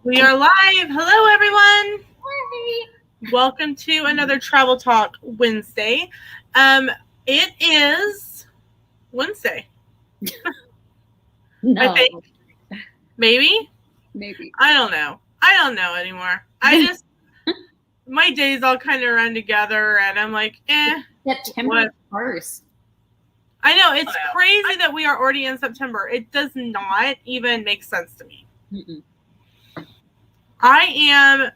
We are live. Hello, everyone. Hi. Welcome to another Travel Talk Wednesday. It is Wednesday. No. I think. Maybe. I don't know. I don't know anymore. My days all kind of run together, and I'm like, September 1st. I know, it's crazy that we are already in September. It does not even make sense to me. Mm-mm. I am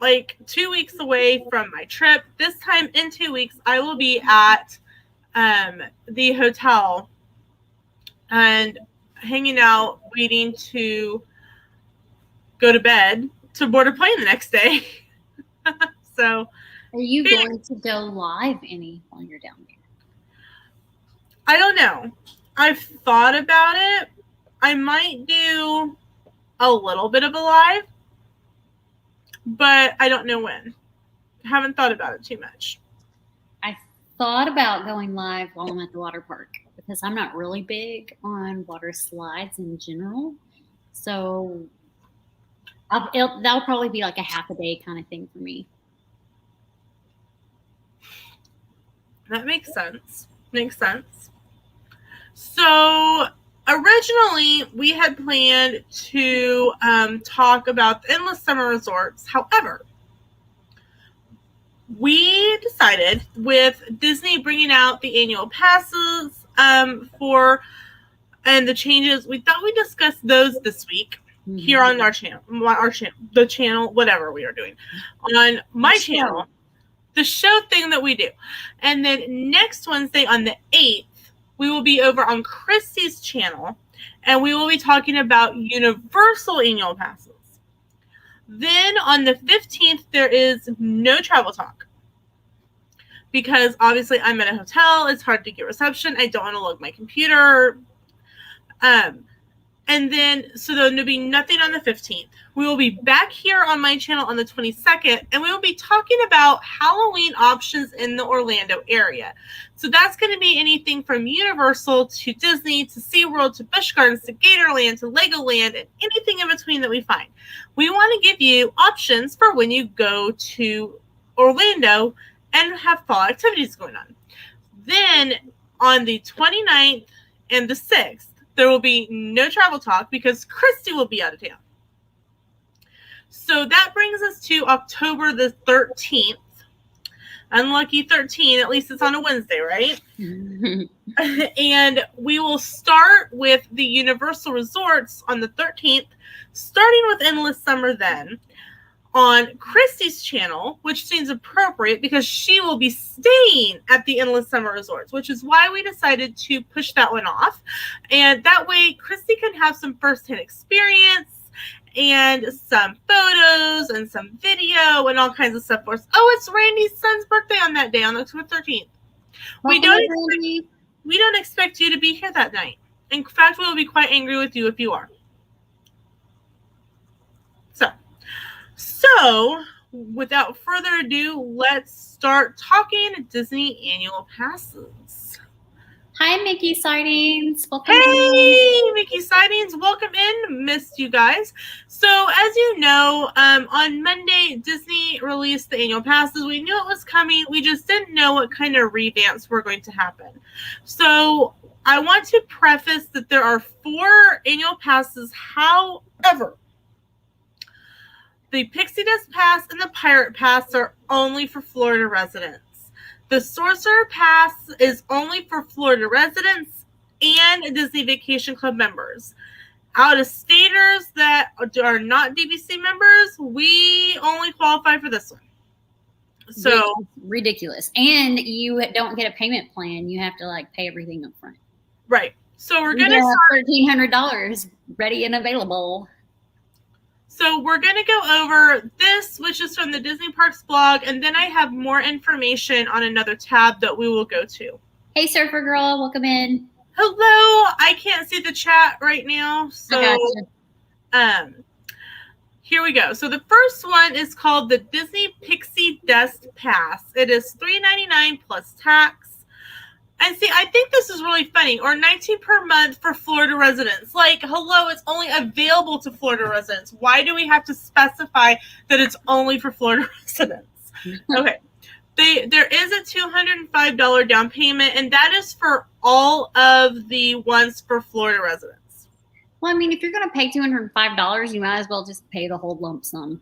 like 2 weeks away from my trip. This time in 2 weeks, I will be at the hotel and hanging out, waiting to go to bed to board a plane the next day. So, are you going to go live any while you're down there? I don't know. I've thought about it. I might do a little bit of a live, but I don't know when. I haven't thought about it too much. I thought about going live while I'm at the water park because I'm not really big on water slides in general. So that'll probably be like a half a day kind of thing for me. That makes sense. So originally we had planned to talk about the endless summer resorts. However, we decided with Disney bringing out the annual passes and the changes, we thought we'd discuss those this week here on our channel, the channel, whatever we are doing on my channel, the show thing that we do. And then next Wednesday on the 8th, we will be over on Christy's channel, and we will be talking about Universal annual passes. Then on the 15th, there is no travel talk because obviously I'm at a hotel. It's hard to get reception. I don't want to log my computer. And then, so there'll be nothing on the 15th. We will be back here on my channel on the 22nd, and we will be talking about Halloween options in the Orlando area. So that's going to be anything from Universal to Disney to SeaWorld to Busch Gardens to Gatorland to Legoland and anything in between that we find. We want to give you options for when you go to Orlando and have fall activities going on. Then on the 29th and the 6th, there will be no travel talk because Christy will be out of town. So that brings us to October the 13th. Unlucky 13, at least it's on a Wednesday, right? And we will start with the Universal Resorts on the 13th, starting with Endless Summer then on Christy's channel, which seems appropriate because she will be staying at the Endless Summer Resorts, which is why we decided to push that one off. And that way Christy can have some firsthand experience and some photos and some video and all kinds of stuff for us. Oh, it's Randy's son's birthday on that day, on October 13th. We don't expect you to be here that night. In fact, we will be quite angry with you if you are. So, without further ado, let's start talking Disney annual passes. Hi, Mickey Sightings. Welcome in. Mickey Sightings. Welcome in. Missed you guys. So, as you know, on Monday, Disney released the annual passes. We knew it was coming. We just didn't know what kind of revamps were going to happen. So, I want to preface that there are 4 annual passes. However, the Pixie Dust Pass and the Pirate Pass are only for Florida residents. The Sorcerer Pass is only for Florida residents and Disney Vacation Club members. Out-of-staters that are not DVC members, we only qualify for this one. So ridiculous. And you don't get a payment plan. You have to pay everything up front. Right. So we're going to have $1,300 ready and available. So we're going to go over this, which is from the Disney Parks blog, and then I have more information on another tab that we will go to. Hey, Surfer Girl, welcome in. Hello. I can't see the chat right now, so here we go. So the first one is called the Disney Pixie Dust Pass. It is $3.99 plus tax. And see, I think this is really funny. Or $19 per month for Florida residents. Like, hello, it's only available to Florida residents. Why do we have to specify that it's only for Florida residents? Okay. There is a $205 down payment, and that is for all of the ones for Florida residents. Well, I mean, if you're going to pay $205, you might as well just pay the whole lump sum.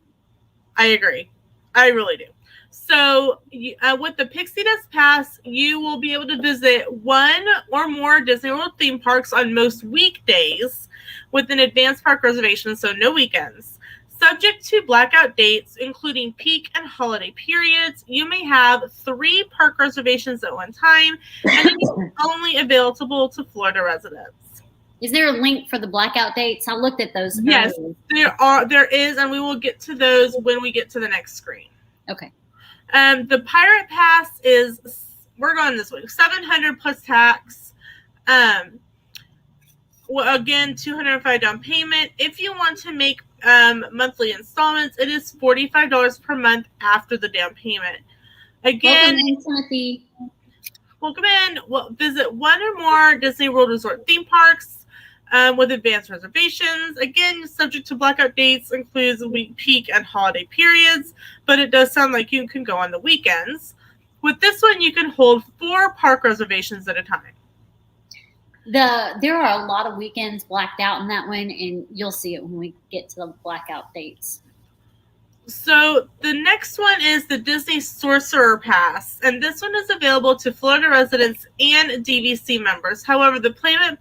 I agree. I really do. So with the Pixie Dust Pass, you will be able to visit one or more Disney World theme parks on most weekdays with an advanced park reservation, so no weekends. Subject to blackout dates, including peak and holiday periods, you may have 3 park reservations at one time, and it is only available to Florida residents. Is there a link for the blackout dates? I looked at those. Yes, there is, and we will get to those when we get to the next screen. Okay. The Pirate Pass we're going this week, $700 plus tax. Well, again, $205 down payment. If you want to make monthly installments, it is $45 per month after the down payment. Again, welcome in, Timothy. Welcome in. Well, visit one or more Disney World Resort theme parks with advanced reservations. Again, subject to blackout dates, includes week peak and holiday periods, but it does sound like you can go on the weekends. With this one, you can hold 4 park reservations at a time. There are a lot of weekends blacked out in that one, and you'll see it when we get to the blackout dates. So the next one is the Disney Sorcerer Pass, and this one is available to Florida residents and DVC members. However, the payment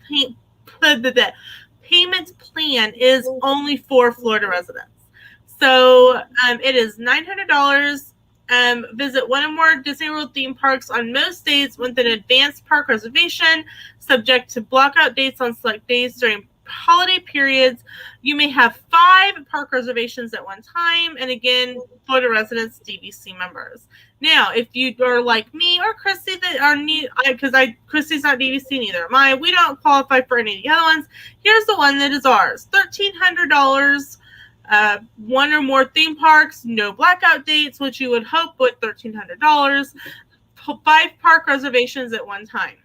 plan is only for Florida residents. So it is $900. Visit one or more Disney World theme parks on most days with an advanced park reservation, subject to blackout dates on select days during holiday periods. You may have 5 park reservations at one time, and again, Florida residents, DVC members. Now, if you are like me or Christy that are Christy's not DVC, neither am I. We don't qualify for any of the other ones. Here's the one that is ours: $1,300. One or more theme parks, no blackout dates, which you would hope with $1,300. 5 park reservations at one time.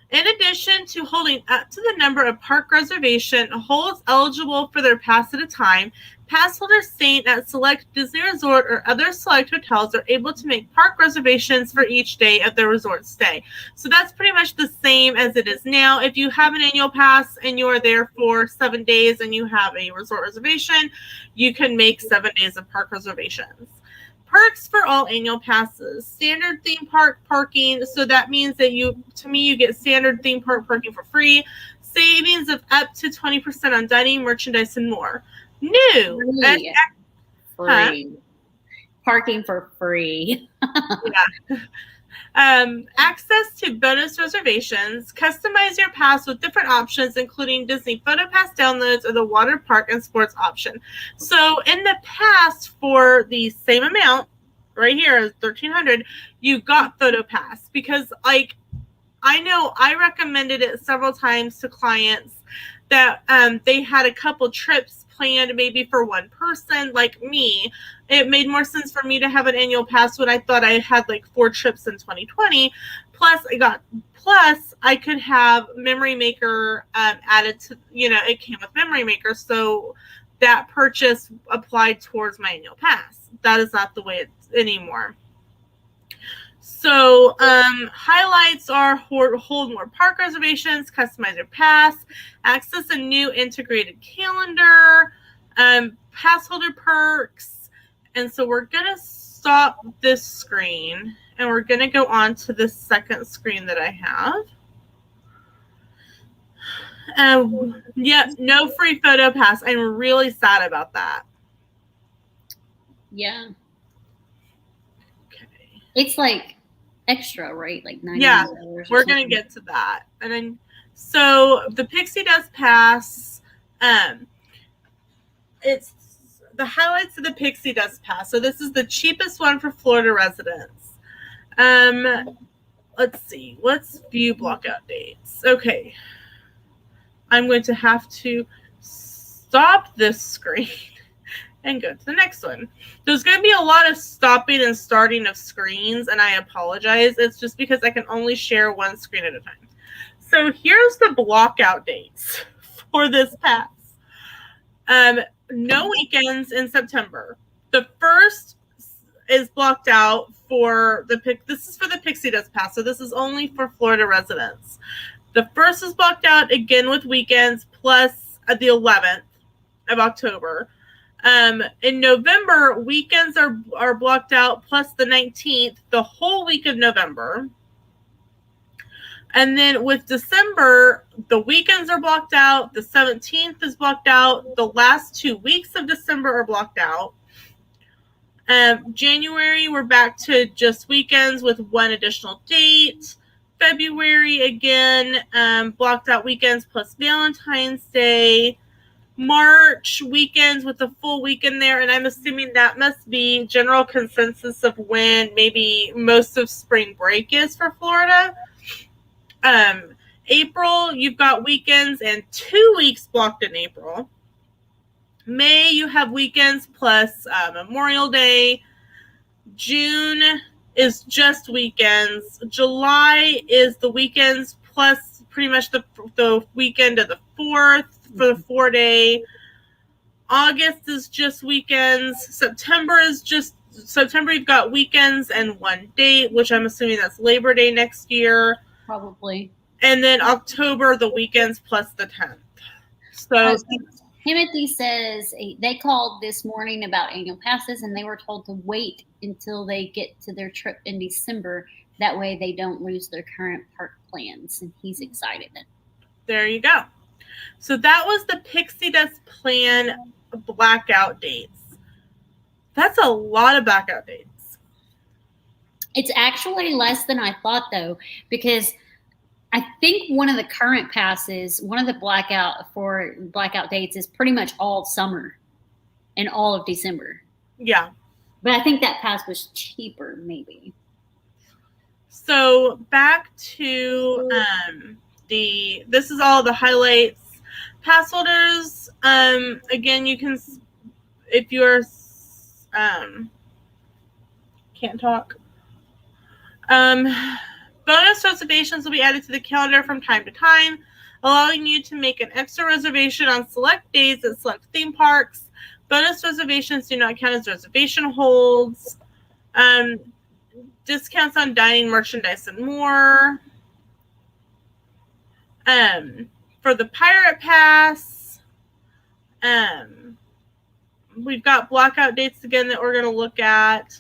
In addition to holding up to the number of park reservation holds eligible for their pass at a time, pass holders staying at select Disney Resort or other select hotels are able to make park reservations for each day of their resort stay. So that's pretty much the same as it is now. If you have an annual pass and you are there for 7 days and you have a resort reservation, you can make 7 days of park reservations. Perks for all annual passes: standard theme park parking. So that means that you get standard theme park parking for free. Savings of up to 20% on dining, merchandise, and more. New. Free. Parking for free. Yeah. Access to bonus reservations. Customize your pass with different options, including Disney Photo Pass downloads or the water park and sports option. So in the past, for the same amount, right here is $1,300, you got Photo Pass because, like, I know I recommended it several times to clients that they had a couple trips planned maybe for one person like me. It made more sense for me to have an annual pass when I thought I had like 4 trips in 2020. Plus I could have Memory Maker added to, it came with Memory Maker. So that purchase applied towards my annual pass. That is not the way it's anymore. So highlights are hold more park reservations, customize your pass, access a new integrated calendar, pass holder perks. And so we're going to stop this screen and we're going to go on to the second screen that I have. No free photo pass. I'm really sad about that. Yeah. Okay. It's like extra, right? Like $90. Yeah, we're going to get to that. And then, so the Pixie Dust Pass, it's the highlights of the Pixie Dust Pass. So this is the cheapest one for Florida residents. Let's see. Let's view blockout dates. Okay. I'm going to have to stop this screen and go to the next one. There's going to be a lot of stopping and starting of screens, and I apologize. It's just because I can only share one screen at a time. So here's the blockout dates for this pass. No weekends in September. The first is blocked out for this is for the Pixie Dust Pass, so this is only for Florida residents. The first is blocked out again with weekends plus the 11th of October. In November, weekends are blocked out plus the 19th, the whole week of November. And then with December, the weekends are blocked out. The 17th is blocked out. The last 2 weeks of December are blocked out. January, we're back to just weekends with one additional date. February, again, blocked out weekends plus Valentine's Day. March, weekends with a full weekend there. And I'm assuming that must be general consensus of when maybe most of spring break is for Florida. April, you've got weekends and 2 weeks blocked in April. May, you have weekends plus Memorial Day. June is just weekends. July is the weekends plus pretty much the weekend of the 4th for the 4-day. August is just weekends. September, you've got weekends and one date, which I'm assuming that's Labor Day next year. Probably. And then October, the weekends plus the 10th. So Timothy says they called this morning about annual passes, and they were told to wait until they get to their trip in December. That way they don't lose their current park plans, and he's excited. There you go. So that was the Pixie Dust Plan blackout dates. That's a lot of blackout dates. It's actually less than I thought, though, because I think one of the current passes, one of the blackout dates is pretty much all summer and all of December. Yeah. But I think that pass was cheaper, maybe. So back to this is all the highlights. Pass holders, again, you can, if you're, can't talk. Bonus reservations will be added to the calendar from time to time, allowing you to make an extra reservation on select days at select theme parks. Bonus reservations do not count as reservation holds. Discounts on dining, merchandise, and more. For the Pirate Pass, we've got blackout dates again that we're going to look at.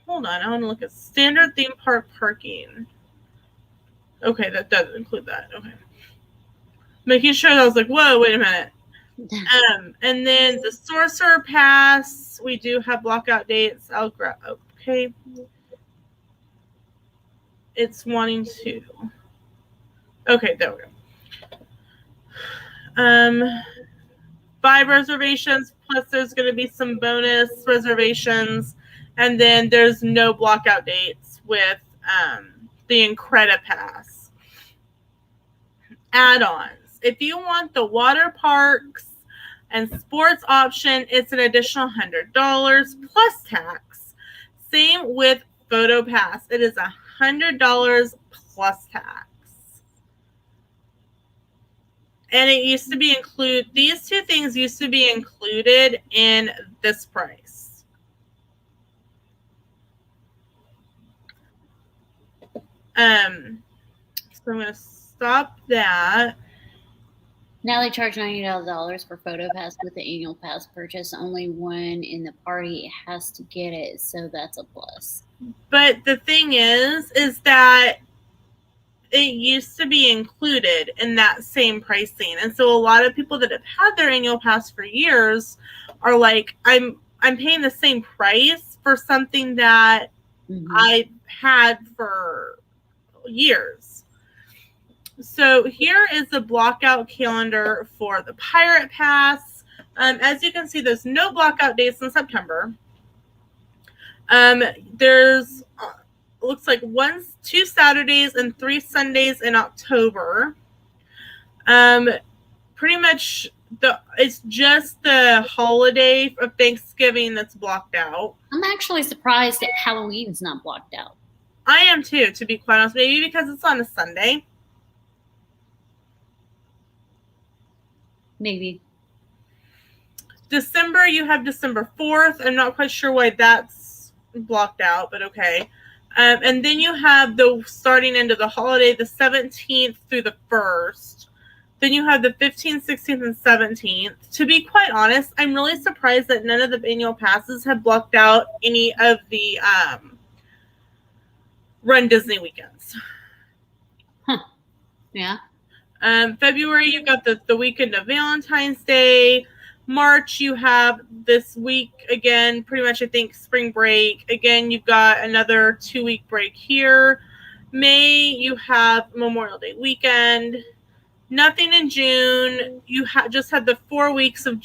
Hold on, I want to look at standard theme park parking. Okay, that doesn't include that. Okay. Making sure that I was like, whoa, wait a minute. And then the Sorcerer Pass, we do have blackout dates. I'll grab, okay. It's wanting to. Okay, there we go. 5 reservations, plus there's going to be some bonus reservations. And then there's no blockout dates with the Incredi Pass. Add-ons. If you want the water parks and sports option, it's an additional $100 plus tax. Same with Photo Pass. It is $100 plus tax. And it used to be these two things used to be included in this price. So I'm going to stop that. Now they charge $90 for Photo Pass with the annual pass purchase. Only one in the party has to get it, so that's a plus. But the thing is that it used to be included in that same pricing. And so a lot of people that have had their annual pass for years are like, I'm paying the same price for something that I've had for years. So here is the blockout calendar for the Pirate Pass. As you can see, there's no blockout dates in September. There's looks like 2 Saturdays and 3 Sundays in October. Pretty much It's just the holiday of Thanksgiving that's blocked out. I'm actually surprised that Halloween's not blocked out. I am too, to be quite honest. Maybe because it's on a Sunday. Maybe. December, you have December 4th. I'm not quite sure why that's blocked out, but okay. And then you have the starting end of the holiday, the 17th through the 1st. Then you have the 15th, 16th, and 17th. To be quite honest, I'm really surprised that none of the annual passes have blocked out any of the Run Disney weekends. Huh. Yeah. February, you've got the weekend of Valentine's Day. March, you have this week again, pretty much, I think, spring break. Again, you've got another 2-week break here. May, you have Memorial Day weekend. Nothing in June. You just had the 4 weeks of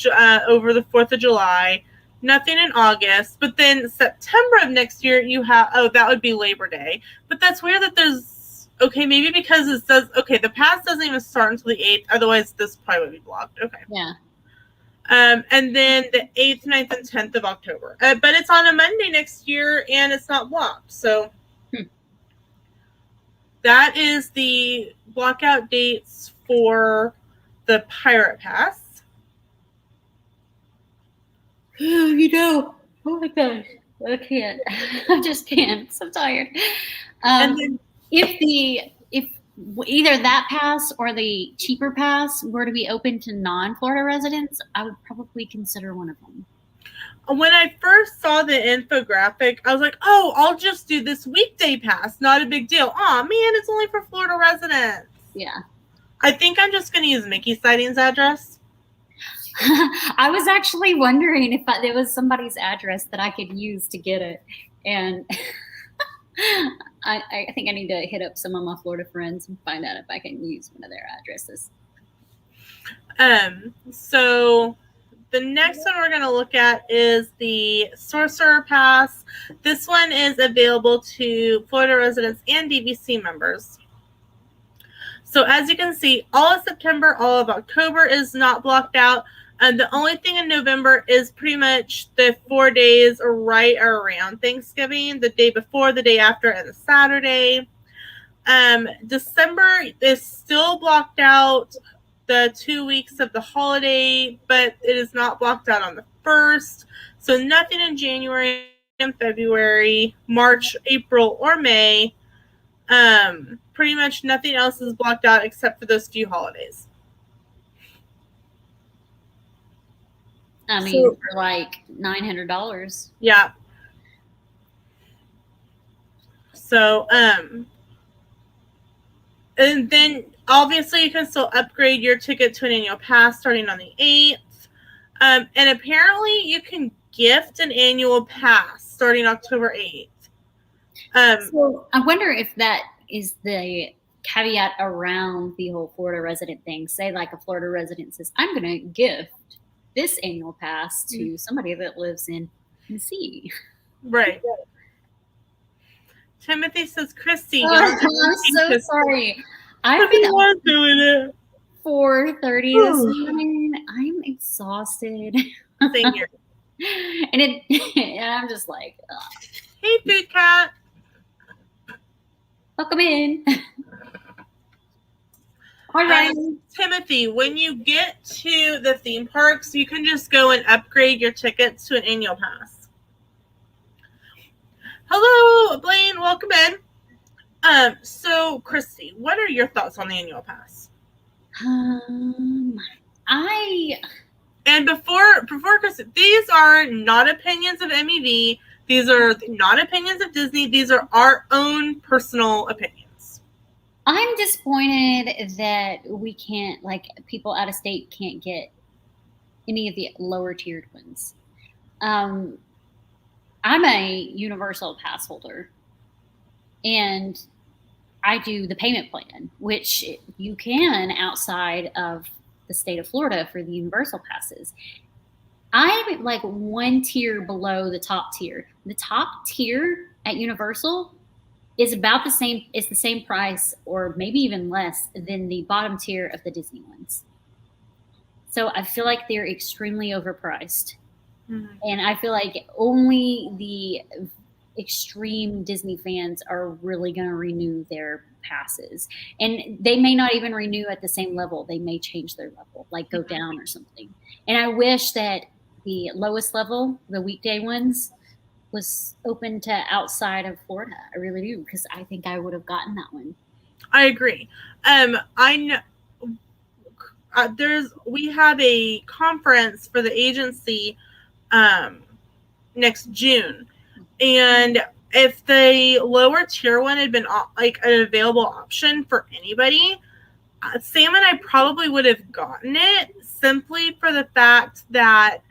over the 4th of July. Nothing in August. But then September of next year, you have, that would be Labor Day. But that's weird that there's, okay, maybe because it says, okay, the pass doesn't even start until the 8th. Otherwise, this probably would be blocked. Okay. Yeah. And then the 8th, 9th, and 10th of October. But it's on a Monday next year, and it's not blocked. So that is the blockout dates for the Pirate Pass. Oh my gosh. I can't. I just can't. I'm so tired. And then, if either that pass or the cheaper pass were to be open to non-Florida residents, I would probably consider one of them. When I first saw the infographic, I was like, oh, I'll just do this weekday pass. Not a big deal. Aw, man, it's only for Florida residents. Yeah. I think I'm just going to use Mickey Sightings' address. I was actually wondering if there was somebody's address that I could use to get it. And I think I need to hit up some of my Florida friends and find out if I can use one of their addresses. So the next one we're going to look at is the Sorcerer Pass. This one is available to Florida residents and DVC members. So as you can see, all of September, all of October is not blocked out. And the only thing in November is pretty much the 4 days right around Thanksgiving, the day before, the day after, and the Saturday. December is still blocked out the 2 weeks of the holiday, but it is not blocked out on the 1st. So nothing in January and February, March, April, or May. Pretty much nothing else is blocked out except for those few holidays. I mean, for like $900. Yeah. So, and then obviously you can still upgrade your ticket to an annual pass starting on the 8th. And apparently you can gift an annual pass starting October 8th. So I wonder if that is the caveat around the whole Florida resident thing. Say like a Florida resident says, I'm going to gift this annual pass to somebody that lives in Tennessee. Right. Timothy says, Christy. I'm so sorry. I've been doing it. 4:30 this morning. I'm exhausted. Same here. And I'm just like, ugh. Hey, Food Cat. Welcome in. All right. Timothy, when you get to the theme parks, you can just go and upgrade your tickets to an annual pass. Hello, Blaine. Welcome in. So, Christy, what are your thoughts on the annual pass? And before Christy, these are not opinions of MEV. These are not opinions of Disney. These are our own personal opinions. I'm disappointed that we can't, like, people out of state can't get any of the lower tiered ones. I'm a Universal Pass holder, and I do the payment plan, which you can outside of the state of Florida for the Universal Passes. I'm like one tier below the top tier. The top tier at Universal is about the same. It's the same price, or maybe even less than the bottom tier of the Disney ones. So I feel like they're extremely overpriced. Mhm. And I feel like only the extreme Disney fans are really going to renew their passes. And they may not even renew at the same level. They may change their level, like go down or something. And I wish that the lowest level, the weekday ones, was open to outside of Florida. I really do, because I think I would have gotten that one. I agree. I know we have a conference for the agency next June, and if the lower tier one had been like an available option for anybody, Sam and I probably would have gotten it, simply for the fact that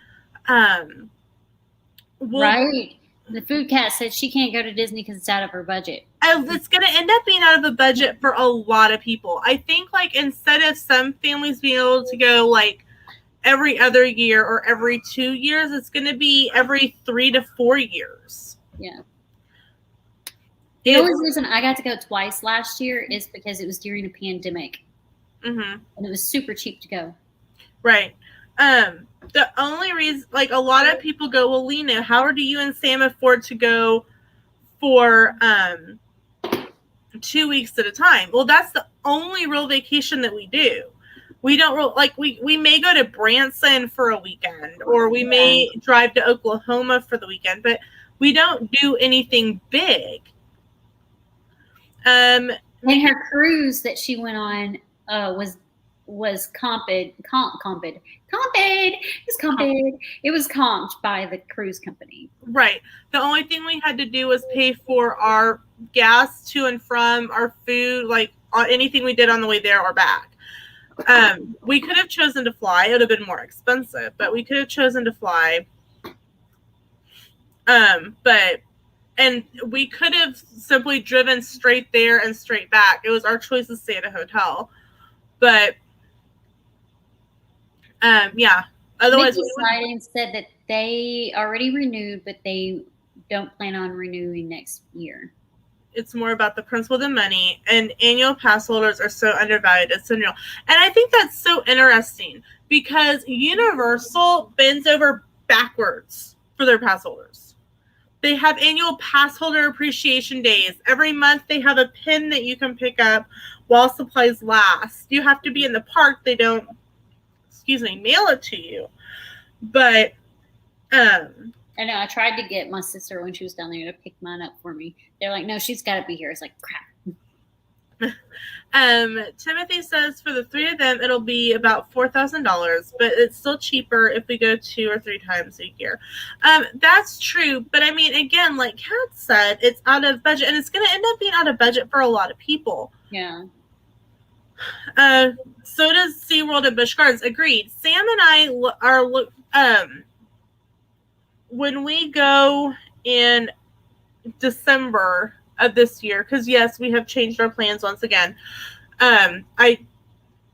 right. The food cat said she can't go to Disney because it's out of her budget. It's going to end up being out of the budget for a lot of people. I think, like, instead of some families being able to go like every other year or every 2 years, it's going to be every 3 to 4 years. Yeah. The only reason I got to go twice last year is because it was during a pandemic. Mm-hmm. And it was super cheap to go. Right. The only reason, like, a lot of people go, well, Lena, how do you and Sam afford to go for 2 weeks at a time? Well, that's the only real vacation that we do. We don't we may go to Branson for a weekend, or we may drive to Oklahoma for the weekend, but we don't do anything big. And her cruise that she went on was comped. It was comped by the cruise company. Right. The only thing we had to do was pay for our gas to and from, our food, like anything we did on the way there or back. We could have chosen to fly. It would have been more expensive, but we could have chosen to fly. And we could have simply driven straight there and straight back. It was our choice to stay at a hotel. But yeah. Otherwise, Mickey Siding said that they already renewed, but they don't plan on renewing next year. It's more about the principle than money, and annual pass holders are so undervalued. It's unreal. And I think that's so interesting, because Universal bends over backwards for their pass holders. They have annual pass holder appreciation days. Every month they have a pin that you can pick up while supplies last. You have to be in the park. They don't, mail it to you. But I know, I tried to get my sister when she was down there to pick mine up for me. They're like, no, she's got to be here. It's like, crap. Timothy says for the 3 of them, it'll be about $4,000, but it's still cheaper if we go 2 or 3 times a year. That's true. But I mean, again, like Kat said, it's out of budget, and it's going to end up being out of budget for a lot of people. Yeah. So does SeaWorld and Busch Gardens. Agreed. Sam and I are, when we go in December of this year, because yes, we have changed our plans once again.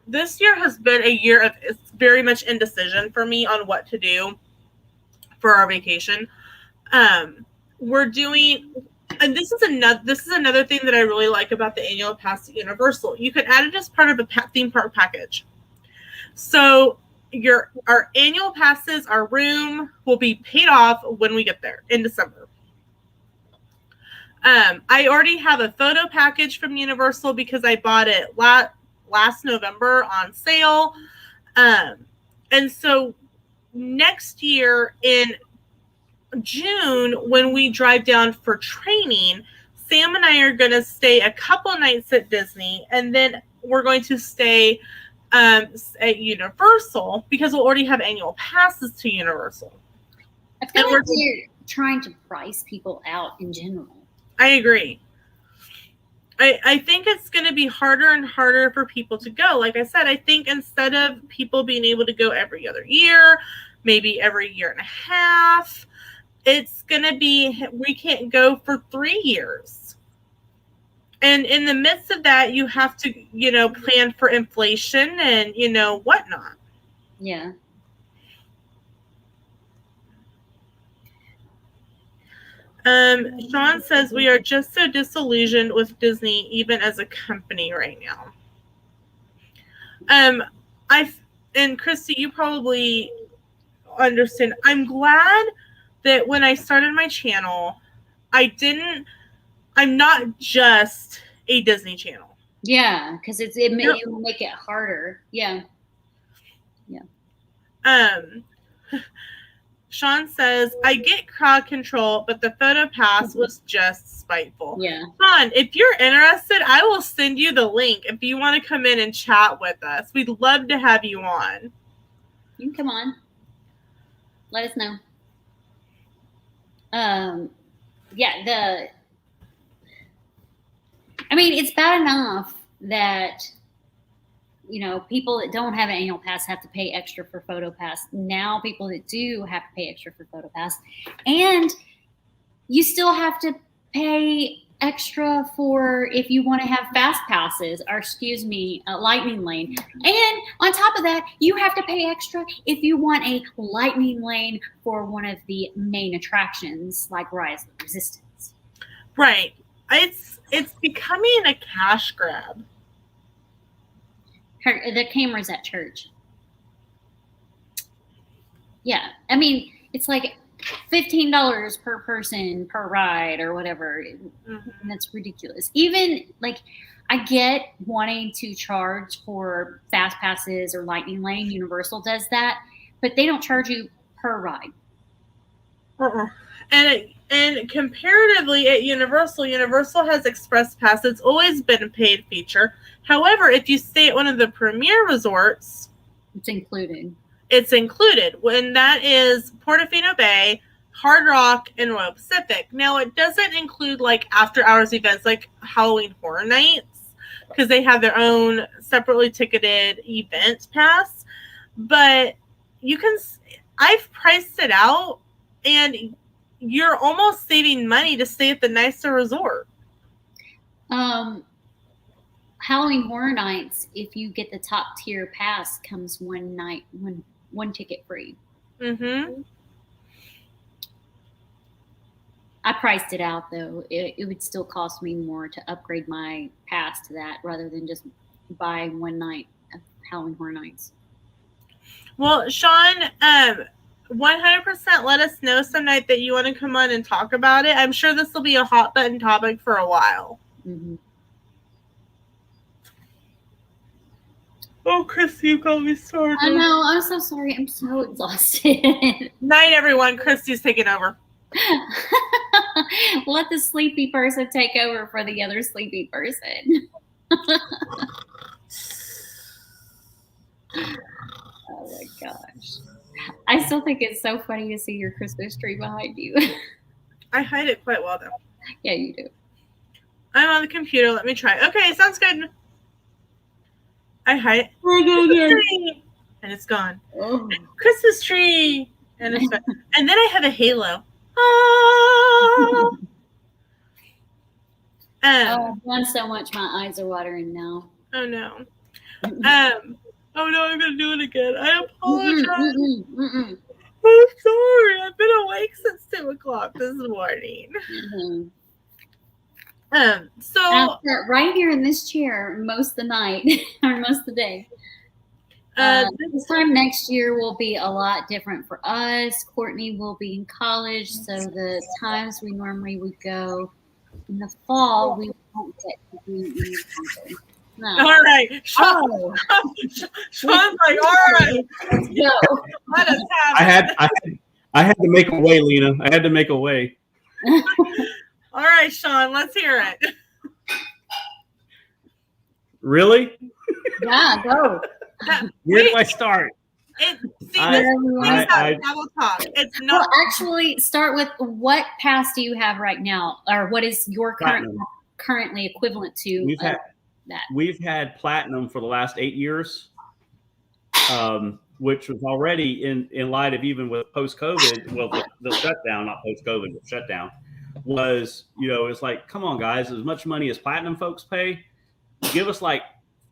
This year has been a year of very much indecision for me on what to do for our vacation. We're doing, and this is another thing that I really like about the annual pass at Universal. You can add it as part of a theme park package. So our annual passes, our room will be paid off when we get there in December. I already have a photo package from Universal because I bought it last November on sale. And so next year in June, when we drive down for training, Sam and I are going to stay a couple nights at Disney, and then we're going to stay at Universal because we'll already have annual passes to Universal. I feel like we're trying to price people out in general. I agree. I think it's going to be harder and harder for people to go. Like I said, I think instead of people being able to go every other year, maybe every year and a half, it's going to be, we can't go for 3 years. And in the midst of that, you have to, plan for inflation and, whatnot. Yeah. Sean says we are just so disillusioned with Disney, even as a company right now. and Christy, you probably understand. I'm glad that when I started my channel, I'm not just a Disney channel. Yeah, because it will make it harder. Yeah. Sean says, I get crowd control, but the photo pass was just spiteful. Yeah. Sean, if you're interested, I will send you the link if you want to come in and chat with us. We'd love to have you on. You can come on. Let us know. It's bad enough that, people that don't have an annual pass have to pay extra for photo pass. Now people that do have to pay extra for photo pass, and you still have to pay extra for if you want to have fast passes, or lightning lane. And on top of that, you have to pay extra if you want a lightning lane for one of the main attractions like Rise of Resistance. Right. It's becoming a cash grab. The cameras at church. Yeah. I mean, it's like $15 per person per ride or whatever. Mm-hmm. That's ridiculous. Even like, I get wanting to charge for fast passes or lightning lane. Universal does that, but they don't charge you per ride. And comparatively at Universal has Express Pass. It's always been a paid feature. However, if you stay at one of the premier resorts, it's included. It's included. When that is Portofino Bay, Hard Rock, and Royal Pacific. Now, it doesn't include like after hours events like Halloween Horror Nights, because they have their own separately ticketed event pass. But I've priced it out, and you're almost saving money to stay at the nicer resort. Halloween Horror Nights, if you get the top tier pass, comes one ticket free. Mm-hmm. I priced it out though. It would still cost me more to upgrade my pass to that rather than just buy one night of Halloween Horror Nights. Well, Sean, 100% let us know some night that you want to come on and talk about it. I'm sure this will be a hot button topic for a while. Mm-hmm. Oh, Christy, you got me started. I know. I'm so sorry. I'm so exhausted. Night, everyone. Christy's taking over. Let the sleepy person take over for the other sleepy person. Oh, my gosh. I still think it's so funny to see your Christmas tree behind you. I hide it quite well, though. Yeah, you do. I'm on the computer. Let me try. Okay, sounds good. I hide it. And it's gone. Oh. Christmas tree. And it's gone. And then I have a halo. I've done so much, my eyes are watering now. Oh, no. Oh, no, I'm going to do it again. I apologize. I'm sorry. I've been awake since 2 o'clock this morning. So I'll sit right here in this chair most of the night or most of the day. This time next year will be a lot different for us. Courtney will be in college, so the times we normally would go in the fall, we won't get to do anything. No. All right. Sean's like, all right, let's go. Let us have I had to make a way, Lena. I had to make a way. All right, Sean, let's hear it. Really? Yeah, go. Where do I start? Double talk. It's not. Well, actually, start with what pass do you have right now, or what is your currently equivalent to? We've had platinum for the last 8 years, which was already in light of even with post-COVID. Well, the shutdown, not post-COVID, but shutdown was, it's like, come on, guys, as much money as platinum folks pay, give us like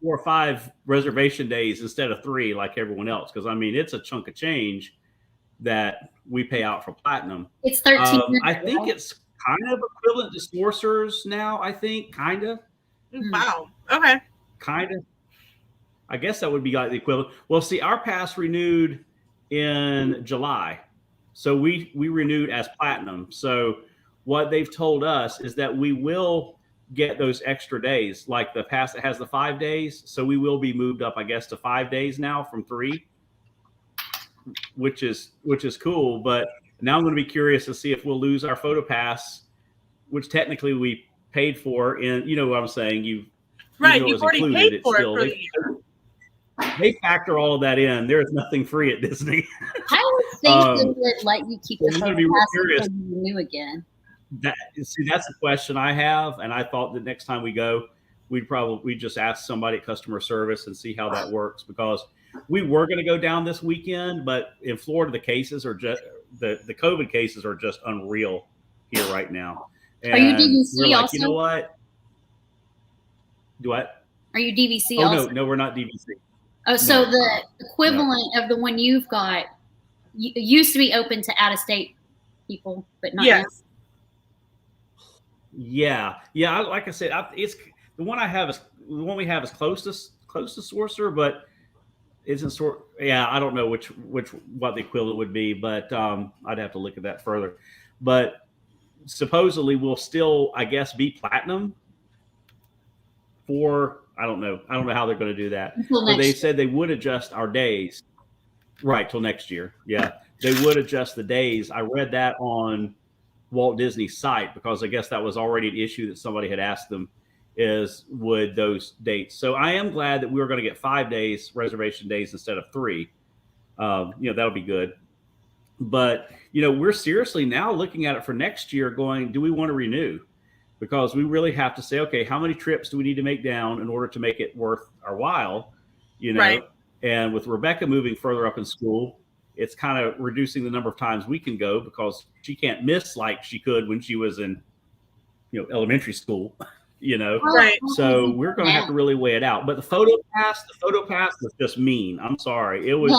4 or 5 reservation days instead of 3 like everyone else. Because, I mean, it's a chunk of change that we pay out for platinum. It's 13. I think it's kind of equivalent to Sorcerers now, I think, kind of. Wow. Okay. Kind of. I guess that would be like the equivalent. Well, see, our pass renewed in July, so we renewed as platinum. So what they've told us is that we will get those extra days, like the pass that has the 5 days. So we will be moved up, I guess, to 5 days now from 3, which is cool. But now I'm going to be curious to see if we'll lose our photo pass, which technically we paid for. And you know what I'm saying? You've already paid for it for the year. They factor all of that in. There is nothing free at Disney. I would think they would let you keep the I'm photo gonna be pass curious. until you renew again. That's a question I have, and I thought that next time we go, we'd just ask somebody at customer service and see how that works, because we were going to go down this weekend, but in Florida the cases are just the COVID cases are just unreal here right now. And Are you DVC we're like, also? you know what? Do what? Are you DVC Oh also? no, we're not DVC. Oh, so No. the equivalent of the one you've got used to be open to out-of-state people, but not now. Yes. Yeah. Like I said, it's the one I have is the one we have is close to Sorcerer, but isn't sort. Yeah, I don't know what the equivalent would be, but I'd have to look at that further. But supposedly we'll still, I guess, be platinum for. I don't know how they're going to do that. But they said they would adjust our days, right, till next year. Yeah, they would adjust the days. I read that on Walt Disney's site, because I guess that was already an issue that somebody had asked them, is would those dates. So I am glad that we were going to get 5 days reservation days instead of 3. That'll be good. But we're seriously now looking at it for next year, going, do we want to renew? Because we really have to say, okay, how many trips do we need to make down in order to make it worth our while? Right. And with Rebecca moving further up in school, it's kind of reducing the number of times we can go, because she can't miss like she could when she was in, elementary school, Right. So we're going to have to really weigh it out. But the photo pass was just mean. I'm sorry. It was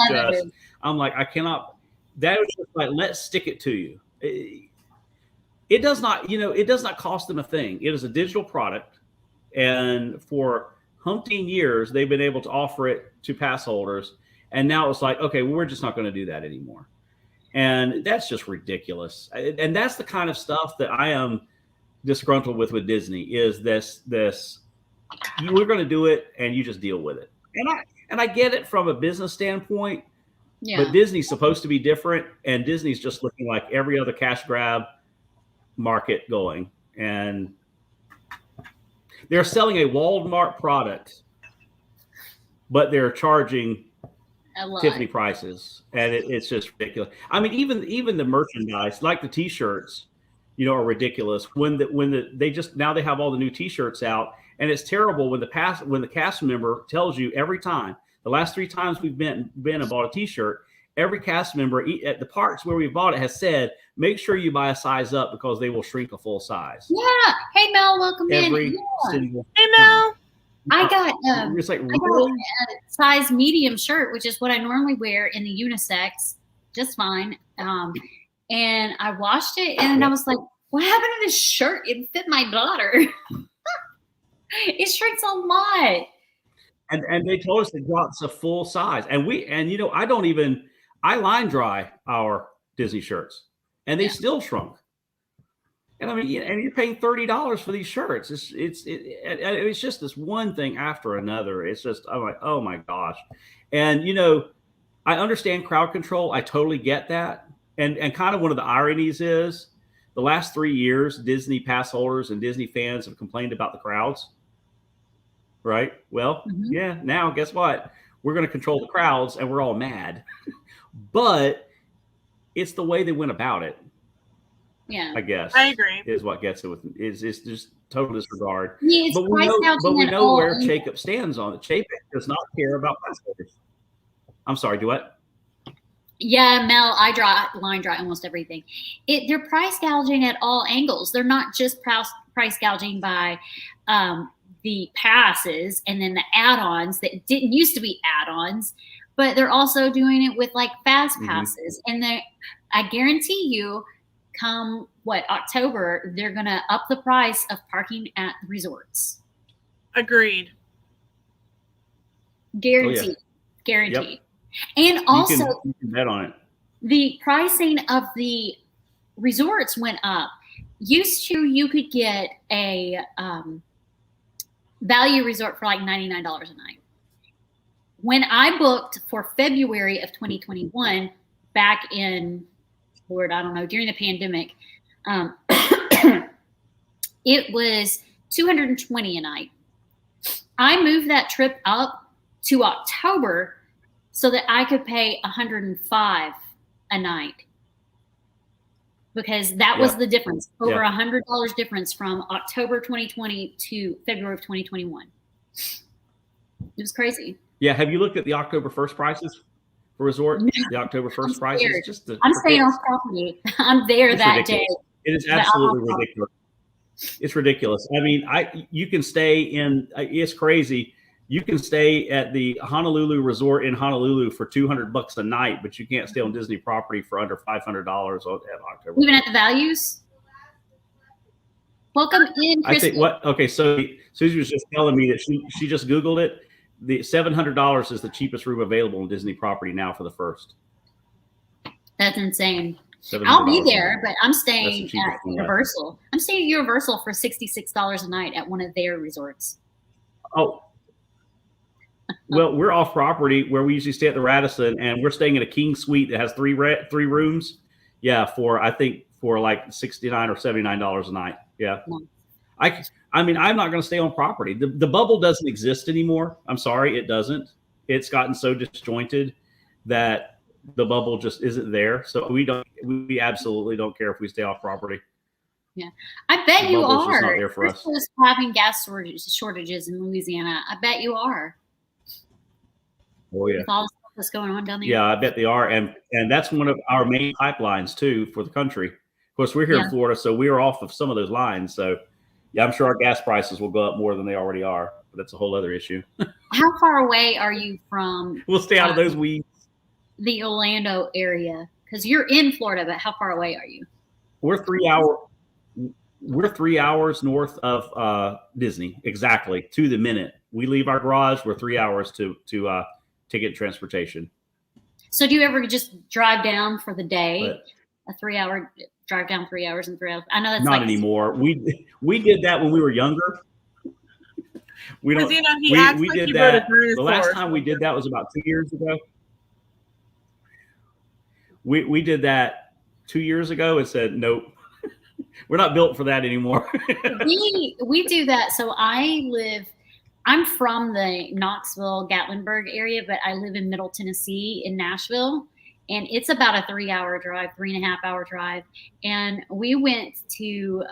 I'm like, I cannot, that was just like, let's stick it to you. It does not cost them a thing. It is a digital product. And for umpteen years, they've been able to offer it to pass holders. And now it's like, okay, well, we're just not going to do that anymore. And that's just ridiculous. And that's the kind of stuff that I am disgruntled with Disney, is this we're going to do it and you just deal with it. And I get it from a business standpoint, but Disney's supposed to be different, and Disney's just looking like every other cash grab market going. And they're selling a Walmart product, but they're charging Tiffany prices, and it's just ridiculous. I mean, even the merchandise, like the T-shirts, are ridiculous. When they have all the new T-shirts out, and it's terrible when the cast member tells you every time. The last 3 times we've been and bought a T-shirt, every cast member at the parks where we bought it has said, make sure you buy a size up, because they will shrink a full size. Yeah. Hey Mel, welcome in. Single. Hey Mel. I got it's like, I got a size medium shirt, which is what I normally wear in the unisex, just fine. And I washed it, and I was like, what happened to this shirt? It fit my daughter. It shrinks a lot. And they told us it drops a full size. And I line dry our Disney shirts, and they still shrunk. And I mean, and you're paying $30 for these shirts. It's just this one thing after another. It's just, I'm like, oh my gosh. And I understand crowd control. I totally get that. And kind of one of the ironies is the last 3 years, Disney pass holders and Disney fans have complained about the crowds. Right? Well, yeah. Now, guess what? We're going to control the crowds, and we're all mad. But it's the way they went about it. Yeah, I guess I agree. Is what gets it with is just total disregard. Yeah, but we know where Jacob stands on it. Jacob does not care about pass holders. I'm sorry, do what? Yeah, Mel, I line dry almost everything. They're price gouging at all angles. They're not just price gouging by the passes and then the add-ons that didn't used to be add-ons, but they're also doing it with like fast passes. And I guarantee you, come October, they're going to up the price of parking at resorts. Agreed. Guaranteed. Guaranteed. And also, you can bet on it. The pricing of the resorts went up. Used to, you could get a value resort for like $99 a night. When I booked for February of 2021, back in, Lord, I don't know, during the pandemic, it was $220 a night. I moved that trip up to October so that I could pay $105 a night, because that was the difference, over $100 difference from October 2020 to February of 2021. It was crazy. Yeah. Have you looked at the October 1st prices for resort? No, the October 1st prices? I'm staying off property. I'm there that ridiculous. day. It is absolutely ridiculous. It's ridiculous. I mean, you can stay in, it's crazy. You can stay at the Honolulu resort in Honolulu for $200 a night, but you can't stay on Disney property for under $500 at October. Even at the values? Welcome in, Christy. I think okay, so Susie was just telling me that she just Googled it. The $700 is the cheapest room available on Disney property now for the first. That's insane. I'll be there, but I'm staying at Universal. I'm staying at Universal for $66 a night at one of their resorts. Oh, well, we're off property where we usually stay at the Radisson, and we're staying in a king suite that has three rooms. Yeah, for like $69 or $79 a night. Yeah. I mean, I'm not going to stay on property. The bubble doesn't exist anymore. I'm sorry, it doesn't. It's gotten so disjointed that the bubble just isn't there. So we absolutely don't care if we stay off property. Yeah, I bet you are. Just not there for us. Having gas shortages in Louisiana. I bet you are. Oh yeah. With all the stuff that's going on down there. Yeah, I bet they are, and that's one of our main pipelines too for the country. Of course, we're here in Florida, so we are off of some of those lines. So, yeah, I'm sure our gas prices will go up more than they already are, but that's a whole other issue. How far away are you from? We'll stay out of those weeds. The Orlando area, because you're in Florida, but how far away are you? We're 3 hours north of Disney, exactly to the minute. We leave our garage. We're 3 hours to get transportation. So do you ever just drive down for the day? A 3 hour drive down, 3 hours and 3 hours. I know that's not anymore. We did that when we were younger. We don't. We did that. The last time we did that was about 2 years ago. We did that 2 years ago and said nope. We're not built for that anymore. we do that. So I'm from the Knoxville, Gatlinburg area, but I live in Middle Tennessee in Nashville. And it's about a 3 hour drive, 3.5 hour drive. And we went to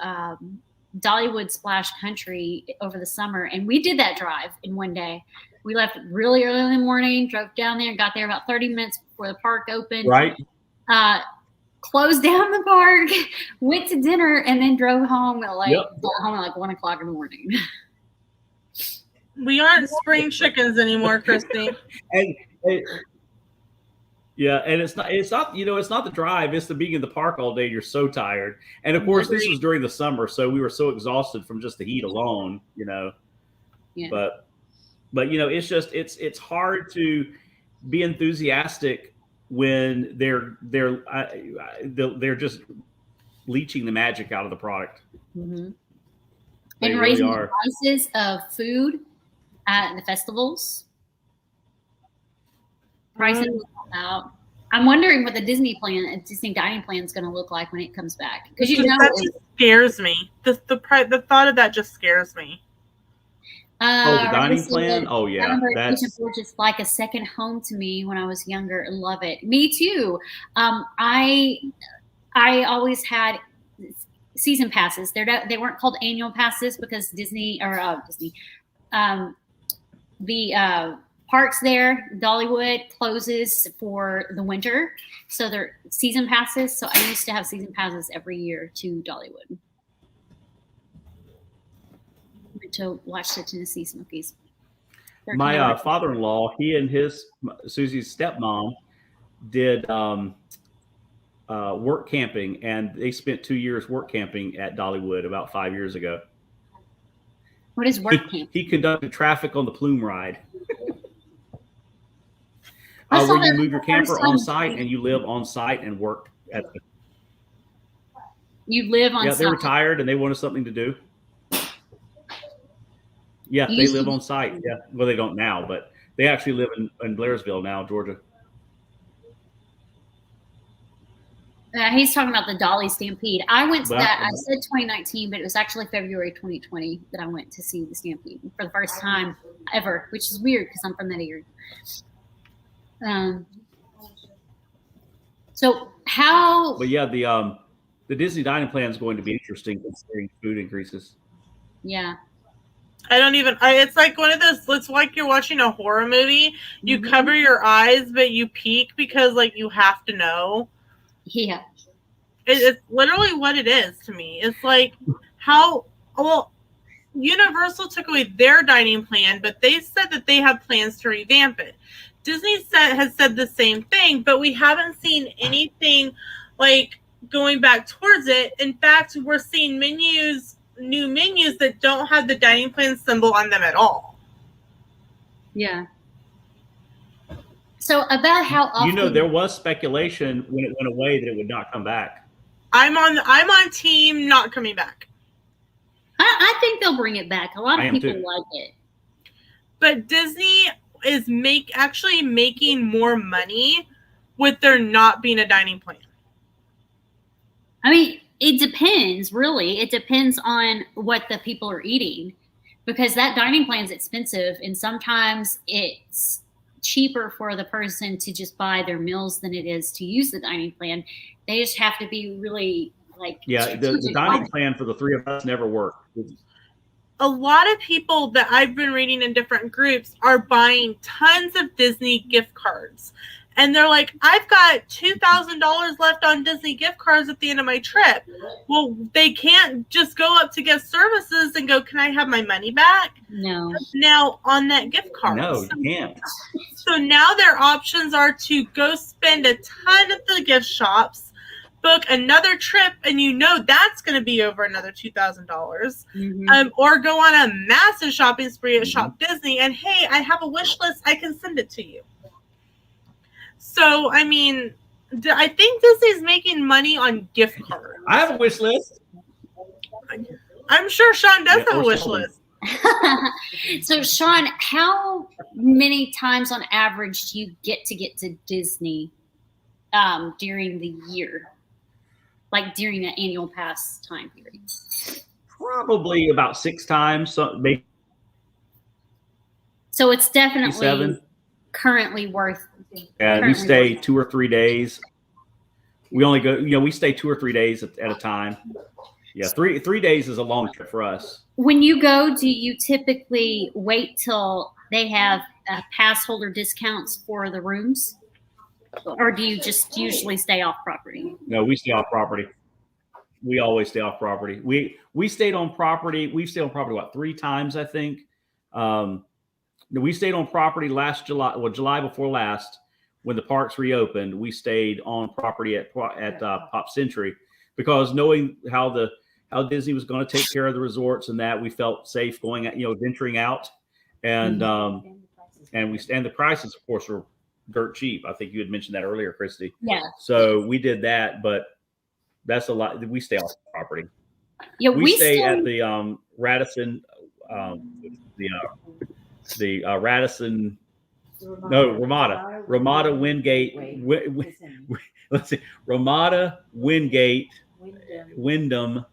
Dollywood Splash Country over the summer. And we did that drive in one day. We left really early in the morning, drove down there, got there about 30 minutes before the park opened. Right. Closed down the park, went to dinner, and then drove home at like 1 o'clock in the morning. We aren't spring chickens anymore, Christy. and it's not it's not the drive, it's the being in the park all day. You're so tired. And of course, this was during the summer, so we were so exhausted from just the heat alone, Yeah. But it's hard to be enthusiastic when they're just leeching the magic out of the product. Mm-hmm. And raising the prices of food at the festivals. Prices out. I'm wondering what the Disney dining plan is going to look like when it comes back. Because that just scares me. The thought of that just scares me. The dining plan? Oh yeah, that's just like a second home to me when I was younger. I love it. Me too. I always had season passes. They weren't called annual passes because the parks there, Dollywood, closes for the winter, so they're season passes. So I used to have season passes every year to Dollywood to watch the Tennessee Smokies. My father-in-law, he and Susie's stepmom did work camping, and they spent 2 years work camping at Dollywood about 5 years ago. What is work camping? He conducted traffic on the plume ride. Where you move your camper on site and you live on site and work at the. You live on Yeah, site. they're retired and they wanted something to do. Yeah, they live on site. Yeah, well, they don't now, but they actually live in Blairsville now, Georgia. He's talking about the Dolly Stampede. I went to that. I said 2019, but it was actually February 2020 that I went to see the Stampede for the first time ever, which is weird because I'm from that area. So how? But yeah, the Disney dining plan is going to be interesting considering food increases. Yeah. It's like one of those, it's like you're watching a horror movie. You cover your eyes, but you peek because like you have to know. Yeah. It's literally what it is to me. It's like Universal took away their dining plan, but they said that they have plans to revamp it. Disney has said the same thing, but we haven't seen anything like going back towards it. In fact, we're seeing new menus that don't have the dining plan symbol on them at all. Yeah. So about how often there was speculation when it went away that it would not come back. I'm on team not coming back. I think they'll bring it back. A lot of people too. like it. But Disney is actually making more money with there not being a dining plan. I mean, it depends, really. It depends on what the people are eating, because that dining plan is expensive, and sometimes it's cheaper for the person to just buy their meals than it is to use the dining plan. They just have to be really the dining plan for the three of us never worked. A lot of people that I've been reading in different groups are buying tons of Disney gift cards. And they're like, I've got $2,000 left on Disney gift cards at the end of my trip. Well, they can't just go up to guest services and go, can I have my money back? No. Now on that gift card. No, you can't. So now their options are to go spend a ton at the gift shops, book another trip, and that's going to be over another $2,000. Or go on a massive shopping spree at Shop Disney, and hey, I have a wish list, I can send it to you. So, I mean, I think Disney's making money on gift cards. I have a wish list. I'm sure Sean does have a wish list. So, Sean, how many times on average do you get to Disney during the year? Like during the annual pass time period? Probably about 6 times. Maybe. So it's definitely 7. Currently worth. And we stay 2 or 3 days. We only go, we stay 2 or 3 days at a time. Yeah, 3 days is a long trip for us. When you go, do you typically wait till they have pass holder discounts for the rooms? Or do you just usually stay off property? No, we stay off property. We always stay off property. We stayed on property. We've stayed on property, 3 times, I think. We stayed on property last July, July before last, when the parks reopened. We stayed on property at Pop Century because knowing how Disney was going to take care of the resorts and that, we felt safe going, venturing out, and the prices, of course, were dirt cheap. I think you had mentioned that earlier, Christy. Yeah. So we did that, but that's a lot. We stay off property. Yeah, we stay at the Radisson, Ramada Wingate. Let's see, Ramada Wingate, Wyndham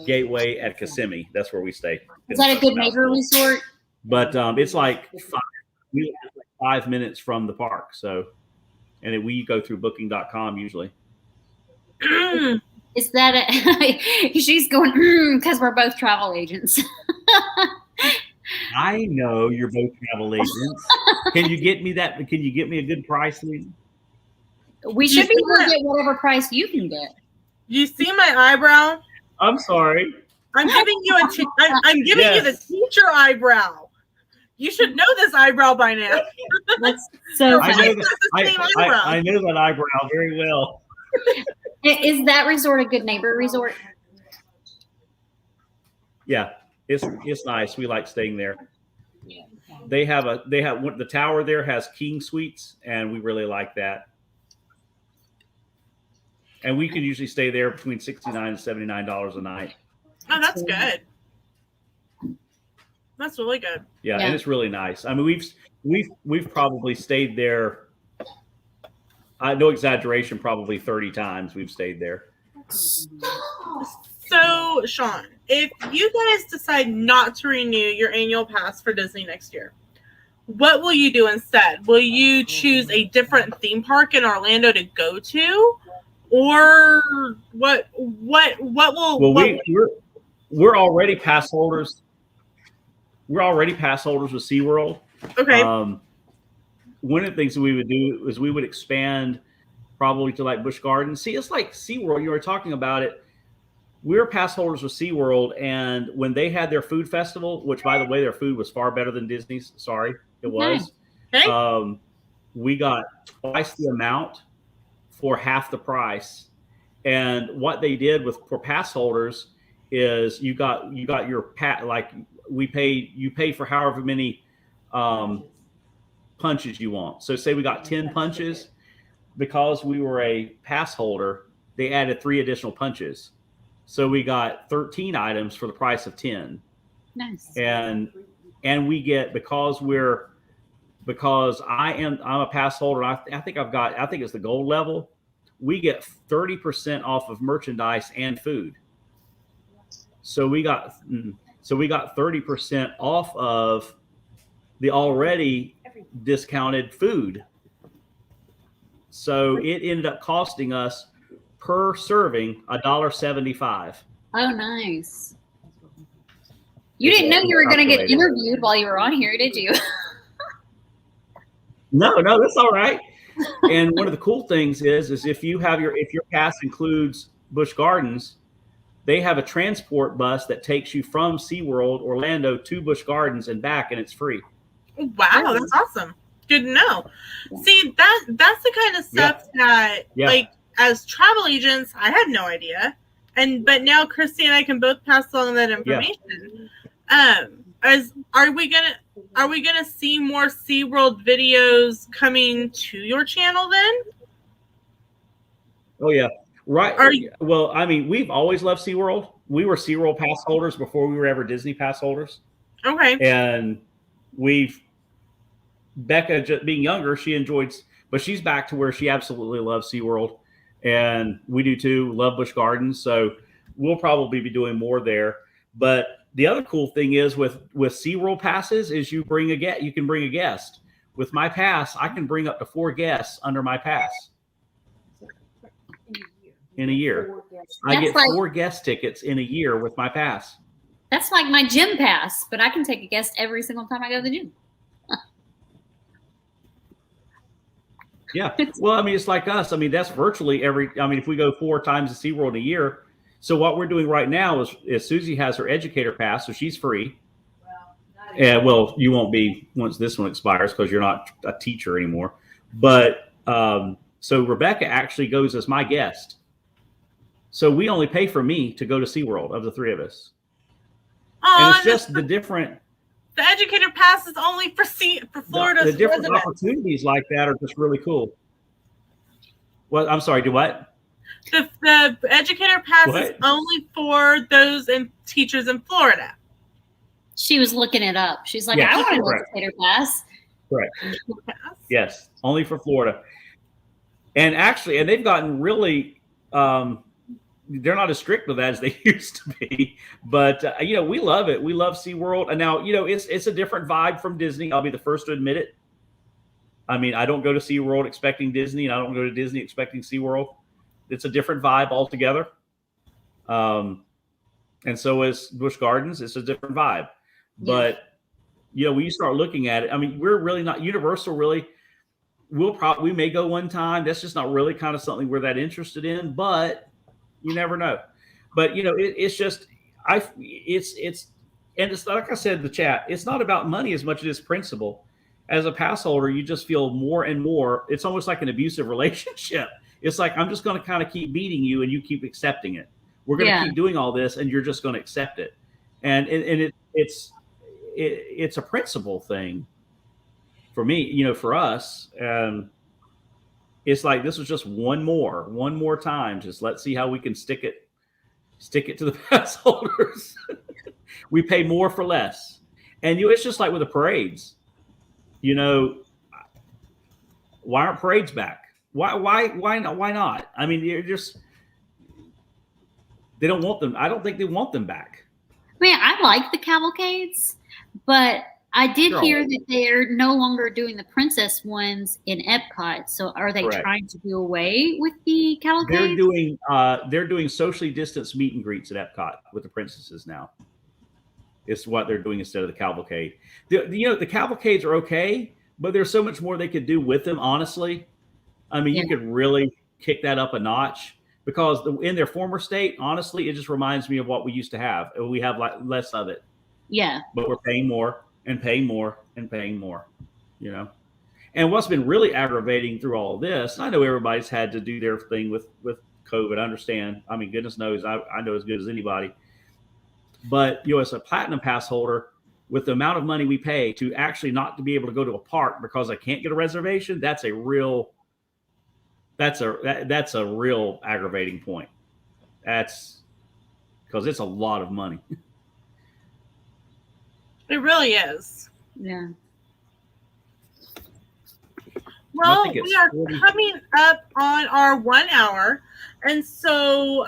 Gateway at Kissimmee. That's where we stay. Is that a good neighbor resort? But it's like 5 minutes from the park. So, and we go through booking.com usually. Is that she's going because we're both travel agents. I know you're both travel agents. Can you get me that? Can you get me a good price, Lena? We should be able to get whatever price you can get. You see my eyebrow? I'm sorry. I'm giving you I'm giving you the teacher eyebrow. You should know this eyebrow by now. That's so funny. I know that eyebrow very well. Is that resort a good neighbor resort? Yeah, it's nice. We like staying there. the tower there has king suites, and we really like that. And we can usually stay there between $69 and $79 a night. Oh, that's good. That's really good. Yeah, and it's really nice. I mean, we've probably stayed there. No exaggeration, probably 30 times we've stayed there. So, Sean, if you guys decide not to renew your annual pass for Disney next year, what will you do instead? Will you choose a different theme park in Orlando to go to, or what will? Well, we're already pass holders. We're already pass holders with SeaWorld. Okay. One of the things that we would do is we would expand probably to like Busch Gardens. See, it's like SeaWorld. You were talking about it. We're pass holders with SeaWorld, and when they had their food festival, which, by the way, their food was far better than Disney's. Sorry, it was. Okay. We got twice the amount for half the price. And what they did for pass holders is you got your you pay for however many punches you want. So say we got 10 punches, because we were a pass holder, they added 3 additional punches. So we got 13 items for the price of 10. Nice. And we get, because I'm a pass holder, I think it's the gold level, we get 30% off of merchandise and food. So we got 30% off of the already discounted food. So it ended up costing us per serving $1.75. Oh, nice. You didn't know you were going to get interviewed while you were on here, did you? No, that's all right. And one of the cool things is if your pass includes Busch Gardens, they have a transport bus that takes you from SeaWorld Orlando to Busch Gardens and back, and it's free. Wow, that's awesome. Good to know. See, that's the kind of stuff that, like, as travel agents, I had no idea. But now Christy and I can both pass along that information. Are we gonna see more SeaWorld videos coming to your channel then? Oh yeah. Right. Well, I mean, we've always loved SeaWorld. We were SeaWorld pass holders before we were ever Disney pass holders. Okay. And Becca, just being younger, she enjoyed, but she's back to where she absolutely loves SeaWorld. And we do too, love Busch Gardens. So we'll probably be doing more there. But the other cool thing is with SeaWorld passes is you can bring a guest. With my pass, I can bring up to 4 guests under my pass in a year. I get 4 guest tickets in a year with my pass. That's like my gym pass, but I can take a guest every single time I go to the gym. Yeah. Well, I mean, it's like us. I mean, that's virtually if we go 4 times to SeaWorld a year. So what we're doing right now is Susie has her educator pass, so she's free. Well, you won't be once this one expires because you're not a teacher anymore. But so Rebecca actually goes as my guest. So we only pay for me to go to SeaWorld of the 3 of us. And it's just the different. The educator pass is only for Florida. The different opportunities like that are just really cool. Well, I'm sorry, do what? The educator pass is only for those teachers in Florida. She was looking it up. She's like, I want an educator pass. Correct. Yes, only for Florida. And actually, they've gotten really, they're not as strict with that as they used to be. But, we love it. We love SeaWorld. And now, it's a different vibe from Disney. I'll be the first to admit it. I mean, I don't go to SeaWorld expecting Disney, and I don't go to Disney expecting SeaWorld. It's a different vibe altogether. And so is Busch Gardens. It's a different vibe. But, when you start looking at it, I mean, we're really not Universal really. We may go one time. That's just not really kind of something we're that interested in, but you never know. But, it's just, it's like I said in the chat, it's not about money as much as it is principle. As a pass holder, you just feel more and more. It's almost like an abusive relationship. It's like, I'm just going to kind of keep beating you and you keep accepting it. We're going to keep doing all this and you're just going to accept it. And it's a principle thing for me, you know, for us. It's like, this was just one more time. Just let's see how we can stick it to the pass holders. We pay more for less. And it's just like with the parades, you know, why aren't parades back? Why not? I mean, they don't want them. I don't think they want them back. I mean, I like the cavalcades, but I did Sure. hear that they're no longer doing the princess ones in Epcot. So are they Correct. trying to do away with the cavalcades? They're doing socially distanced meet and greets at Epcot with the princesses now. It's what they're doing instead of the cavalcade. The cavalcades are okay, but there's so much more they could do with them, honestly. I mean, you could really kick that up a notch, because in their former state, honestly, it just reminds me of what we used to have. We have like less of it. Yeah. But we're paying more and paying more and paying more, you know. And what's been really aggravating through all of this, I know everybody's had to do their thing with COVID. I understand. I mean, goodness knows, I know as good as anybody. But, you know, as a platinum pass holder, with the amount of money we pay to actually not to be able to go to a park because I can't get a reservation, that's a real aggravating point. That's because it's a lot of money. It really is. Yeah. Well, we are coming up on our 1 hour, and so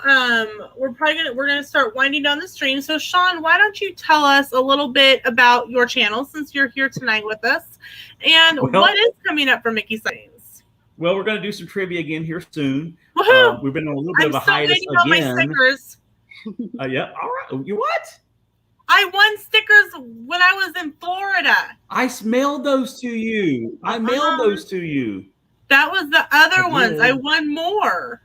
we're gonna start winding down the stream. So, Sean, why don't you tell us a little bit about your channel, since you're here tonight with us, and what is coming up for Mickey Sightings? Well, we're going to do some trivia again here soon. Woohoo! We've been on a little bit of a hiatus again. On my stickers. Yeah. All right. You what? I won stickers when I was in Florida. I mailed those to you. I mailed those to you. That was the other ones. I won more.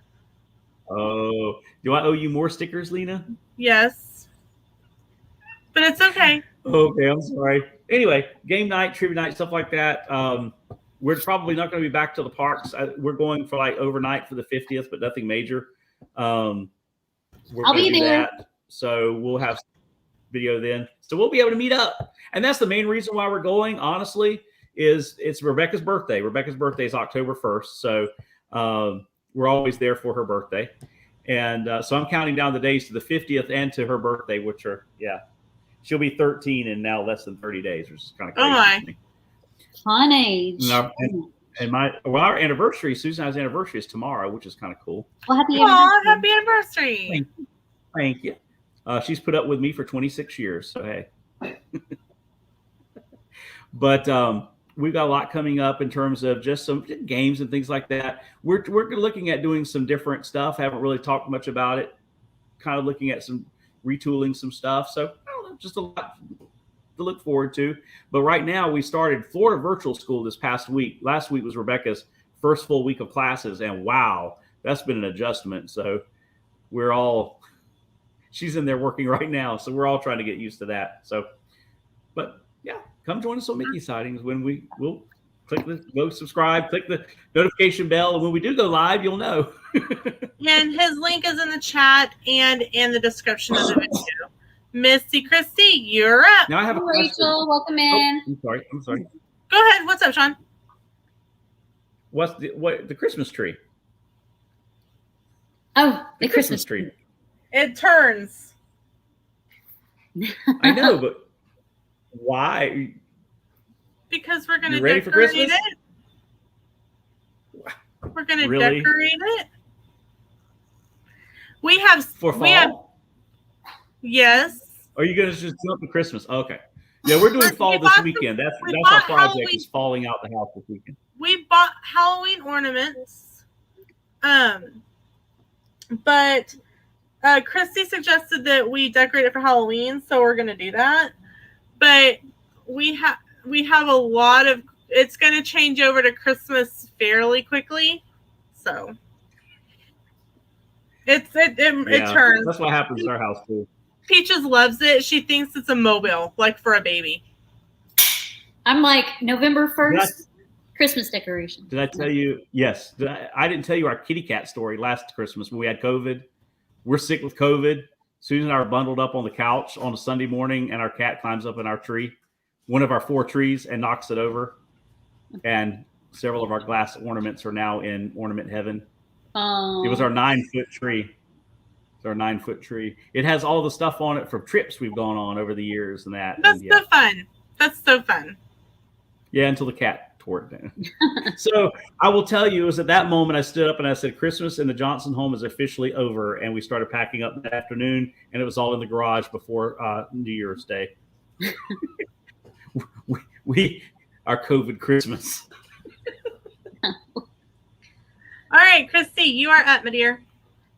Oh, do I owe you more stickers, Lena? Yes. But it's okay. Okay, I'm sorry. Anyway, game night, trivia night, stuff like that. We're probably not going to be back to the parks. We're going for like overnight for the 50th, but nothing major. I'll be there. So we'll have video then. So we'll be able to meet up. And that's the main reason why we're going, honestly, is it's Rebecca's birthday. Rebecca's birthday is October 1st. So we're always there for her birthday. And so I'm counting down the days to the 50th and to her birthday, which are, she'll be 13 in now less than 30 days, which is kind of crazy. Oh my. Fun age. And our anniversary, Susan and I's anniversary is tomorrow, which is kind of cool. Well, happy anniversary. Happy anniversary. Thank you. She's put up with me for 26 years. So, hey. But we've got a lot coming up in terms of just some games and things like that. We're looking at doing some different stuff. Haven't really talked much about it. Kind of looking at some retooling some stuff. So I don't know, just a lot to look forward to. But right now we started Florida Virtual School this past week. Last week was Rebecca's first full week of classes, and wow, that's been an adjustment. So she's in there working right now. So we're all trying to get used to that. So, but yeah, come join us on Mickey Sightings when we'll go subscribe, click the notification bell. And when we do go live, you'll know. And his link is in the chat and in the description of the video. Missy Christy, you're up. Now I have a Rachel, question. welcome in. I'm sorry. Go ahead. What's up, Sean? What's the Christmas tree? Oh, the Christmas tree. It turns. I know, but why? Because we're going to ready for decorate Christmas? it. We're going to Really? decorate it. We have For fall? Yes. Or are you going to just jump to Christmas? Okay. Yeah, we're doing fall this weekend. That's our project. Halloween. Is falling out the house this weekend. We bought Halloween ornaments. But Christy suggested that we decorate it for Halloween, so we're going to do that. But we have a lot of. It's going to change over to Christmas fairly quickly, so it turns. That's what happens in our house too. Peaches loves it. She thinks it's a mobile, like for a baby. I'm like November 1st, Christmas decoration. Did I tell you? Yes. I didn't tell you our kitty cat story last Christmas when we had COVID. We're sick with COVID. Susan and I are bundled up on the couch on a Sunday morning, and our cat climbs up in our tree. one of our 4 trees and knocks it over. And several of our glass ornaments are now in ornament heaven. Oh. It was our 9-foot tree. It's our 9-foot tree. It has all the stuff on it from trips we've gone on over the years and that. That's and, yeah. so fun. That's so fun. Yeah, until the cat tore it down. So I will tell you, it was at that moment I stood up and I said, Christmas in the Johnson home is officially over. And we started packing up that afternoon, and it was all in the garage before New Year's Day. we our COVID Christmas. All right, Christy, you are up, my dear.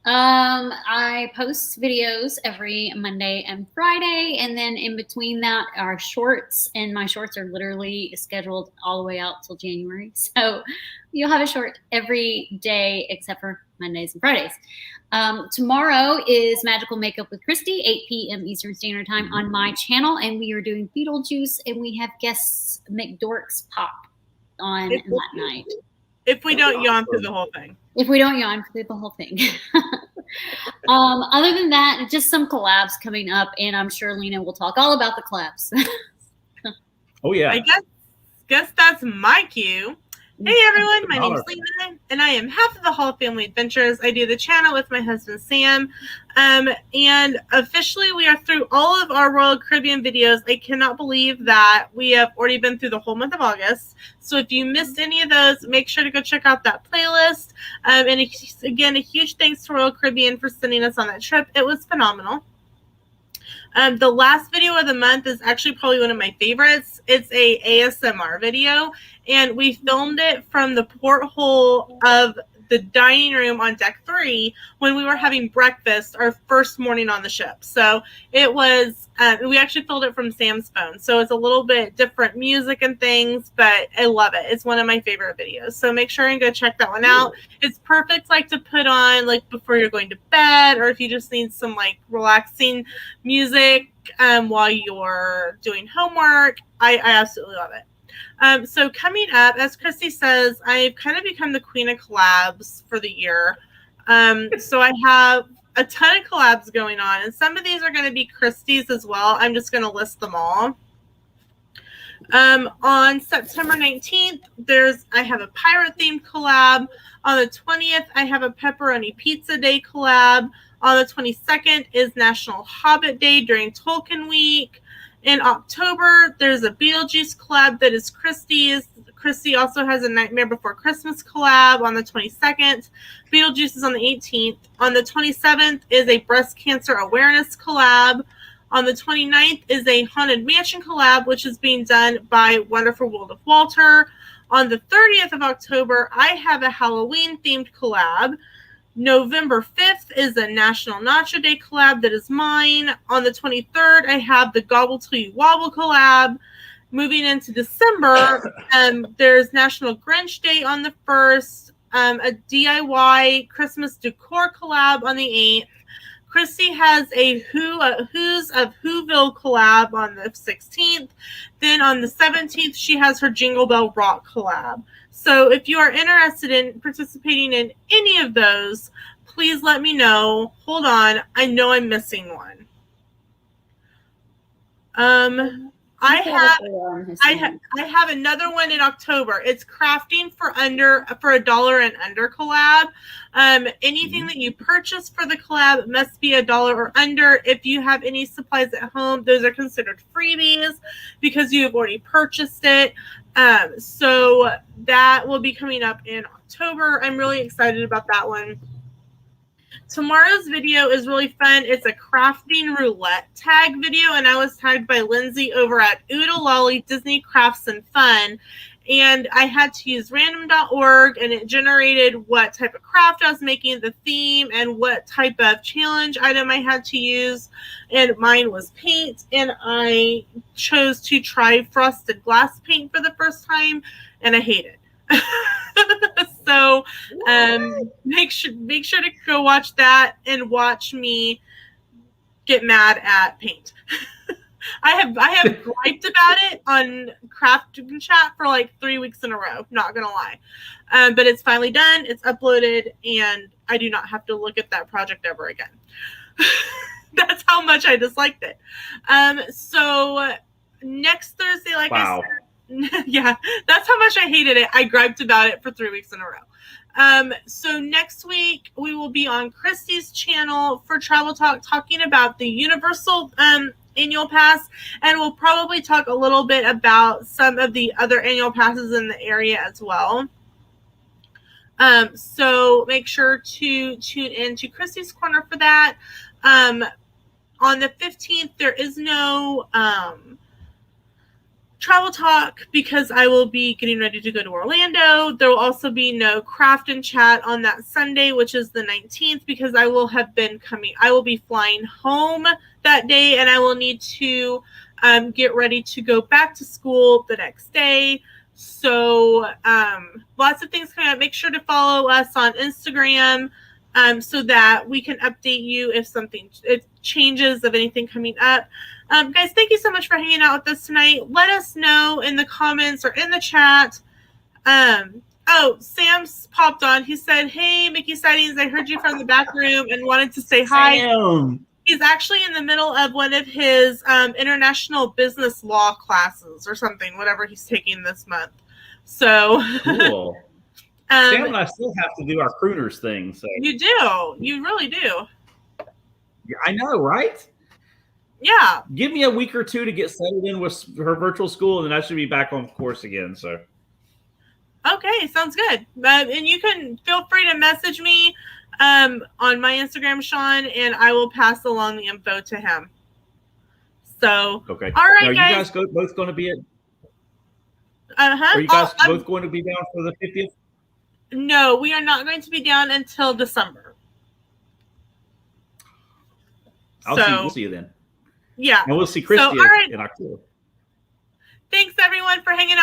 I post videos every Monday and Friday, and then in between that are shorts, and my shorts are literally scheduled all the way out till January. So you'll have a short every day except for Mondays and Fridays. Tomorrow is Magical Makeup with Christy, 8 p.m. Eastern Standard Time on my channel, and we are doing Beetlejuice, and we have guests McDorks Pop on that night. If we don't yawn through the whole thing. If we don't yawn through the whole thing. Other than that, just some collabs coming up, and I'm sure Lena will talk all about the collabs. Oh, yeah. I guess that's my cue. Hey everyone, my name is Lena, and I am half of the Hall of Family Adventures. I do the channel with my husband Sam, and officially we are through all of our Royal Caribbean videos. I cannot believe that we have already been through the whole month of August. So if you missed any of those, make sure to go check out that playlist. And again, a huge thanks to Royal Caribbean for sending us on that trip. It was phenomenal. The last video of the month is actually probably one of my favorites. It's a ASMR video, and we filmed it from the porthole of the dining room on deck 3 when we were having breakfast our first morning on the ship. So it was, we actually filmed it from Sam's phone. So it's a little bit different music and things, but I love it. It's one of my favorite videos. So make sure and go check that one out. It's perfect like to put on like before you're going to bed, or if you just need some like relaxing music while you're doing homework. I absolutely love it. So coming up, as Christy says, I've kind of become the queen of collabs for the year. So I have a ton of collabs going on, and some of these are going to be Christy's as well. I'm just going to list them all. On September 19th, I have a pirate themed collab. On the 20th, I have a pepperoni pizza day collab. On the 22nd is National Hobbit Day during Tolkien Week. In October, there's a Beetlejuice collab that is Christy's. Christy also has a Nightmare Before Christmas collab on the 22nd. Beetlejuice is on the 18th. On the 27th is a breast cancer awareness collab. On the 29th is a Haunted Mansion collab, which is being done by Wonderful World of Walter. On the 30th of October, I have a Halloween-themed collab. November 5th is a National Nacho Day collab that is mine. On the 23rd, I have the Gobble Till You Wobble collab. Moving into December, there's National Grinch Day on the 1st, a DIY Christmas decor collab on the 8th. Christy has a Who's of Whoville collab on the 16th. Then on the 17th, she has her Jingle Bell Rock collab. So if you are interested in participating in any of those, please let me know. Hold on. I know I'm missing one. I have another one in October. It's crafting for $1 and under collab. Anything that you purchase for the collab must be $1 or under. If you have any supplies at home, those are considered freebies because you have already purchased it. So that will be coming up in October. I'm really excited about that one. Tomorrow's video is really fun. It's a crafting roulette tag video, and I was tagged by Lindsay over at Oodalolly Disney Crafts and Fun. And I had to use random.org, and it generated what type of craft I was making, the theme, and what type of challenge item I had to use. And mine was paint, and I chose to try frosted glass paint for the first time, and I hate it. So make sure to go watch that and watch me get mad at paint. I have griped about it on Craft Chat for like 3 weeks in a row, not gonna lie. But it's finally done, it's uploaded, and I do not have to look at that project ever again. That's how much I disliked it. So next Thursday, like Wow. I said, yeah, that's how much I hated it. I griped about it for 3 weeks in a row. So next week we will be on Christy's channel for Travel Talk talking about the Universal annual pass, and we'll probably talk a little bit about some of the other annual passes in the area as well. So make sure to tune in to Christy's Corner for that. On the 15th, there is no Travel Talk because I will be getting ready to go to Orlando. There will also be no Craft and Chat on that Sunday, which is the 19th, because I will be flying home that day, and I will need to get ready to go back to school the next day. So lots of things coming up. Make sure to follow us on Instagram so that we can update you if it changes of anything coming up. Guys, thank you so much for hanging out with us tonight. Let us know in the comments or in the chat. Sam's popped on. He said, "Hey, Mickey Sightings, I heard you from the back room and wanted to say hi." Sam. He's actually in the middle of one of his international business law classes or something, whatever he's taking this month. So Cool. Sam and I still have to do our crooners thing. So you do. You really do. I know, right? Yeah. give me a week or two to get settled in with her virtual school, and then I should be back on course again. So Okay, sounds good. And you can feel free to message me on my Instagram, Sean, and I will pass along the info to him. So, okay. all right, now, guys. you guys both going to be at? Uh-huh. Are you guys both going to be down for the 50th? No, we are not going to be down until December. We'll see you then. Yeah. And we'll see Christy all right. in October. Thanks, everyone, for hanging out.